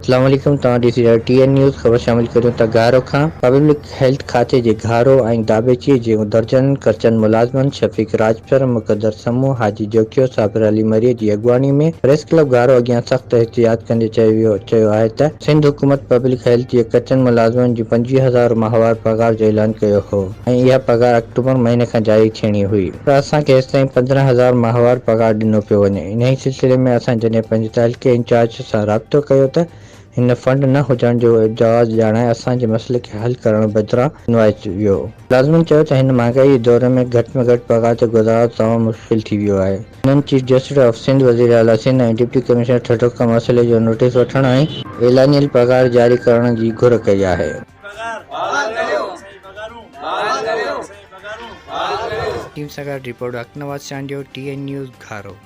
अस्सलाम वालेकुम। तव्हां ॾिसी रहिया TN न्यूज़। ख़बर शामिल करियूं था घारो खां। पब्लिक हेल्थ खाते जे घारो ऐं दाबेची जे दर्जन करचन मुलाज़िमनि शफ़ीक राजपुर, मुक़दर समूह, हाजी जोखियो, साबिर अली मरीअ जी अॻुवाणी में प्रेस क्लब घारो अॻियां सख़्त एहतियात कंदे चयो आहे त सिंध हुकूमत पब्लिक हेल्थ जे कचनि मुलाज़िमनि जी 25,000 माहवार पघार जो ऐलान कयो हो ऐं इहा पघार अक्टूबर महीने खां जारी थियणी हुई, पर असांखे हेसिताईं 15,000 माहवार पघार ॾिनो पियो वञे। इन ई सिलसिले में असां जॾहिं पंहिंजे तहलके इंचार्ज सां राब्तो कयो त हिन फंड न हुजण जो जवाज़ ॼाणाए असांजे मसइले खे हल करण बदिरां नुवाइज वियो। मुलाज़िमनि चयो त हिन महांगाई जे दौर में घटि में घटि पघार ते गुज़ारो तमामु मुश्किल थी वियो आहे। हुननि चीफ जस्टिस ऑफ सिंध, वज़ीर आला सिंध ऐं डिप्टी कमिश्नर ठठो खां मसइले जो नोटिस वठण ऐं एलानियल पघार जारी करण जी घुर कई आहे। टीम सां गॾु रिपोर्ट अक्नवाज़ चांडियो, TN न्यूज़ घारो।